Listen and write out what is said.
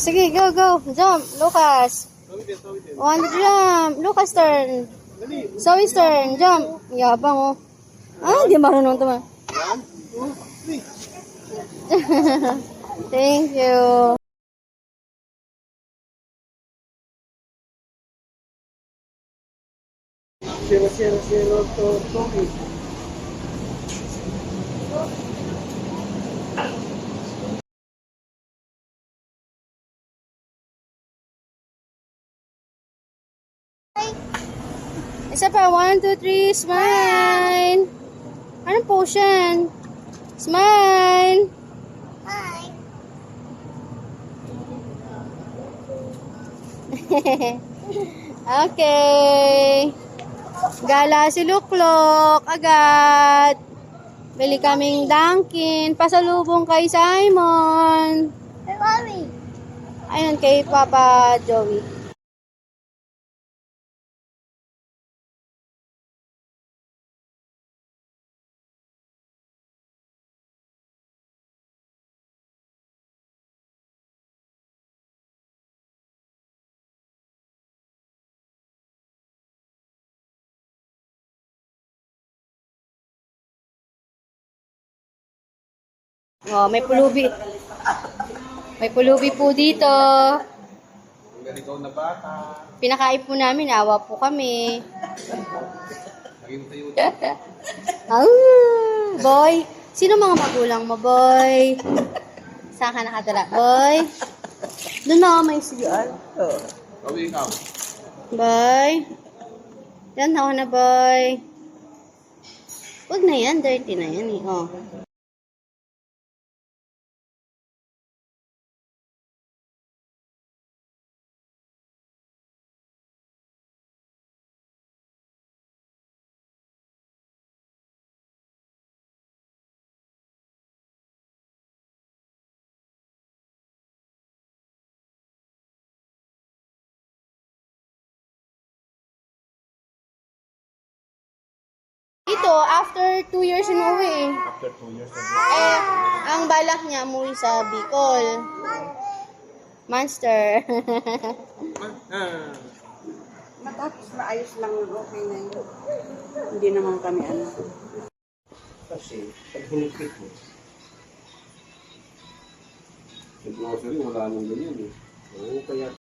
Sige, go, go. Jump, Lucas. One jump. Lucas turn. Zoe's turn. Jump. Yabang, oh. Di marunong ito, man. Thank you. Zero, Tommy. Isa pa. 1, 2, 3. Smile. Anong potion? Smile. Hi. Okay. Gala si Luklok. Agad. Bili kaming Dunkin. Pasalubong kay Simon. Hey, Mommy. Ayun, kay Papa Joey. Oh, may pulubi. May pulubi po dito. Ang galigaw na bata. Pinakain po namin, awa po kami. Naging tayo. Boy, sino mga magulang mo, boy? Saan ka nakatala, boy? Doon na may CR. Sabi ikaw. Boy? Yan ako na, boy. Huwag na yan, dirty na yan eh. Oh. Ito, after 2 years umuwi eh. After 2 years. Ang balak niya umuwi sa Bicol. Monster. Matapos maayos lang, okay na yun. Hindi naman kami ano. Kasi, pag hinipit mo, sa grocery, wala nang ganyan eh. Oo, kaya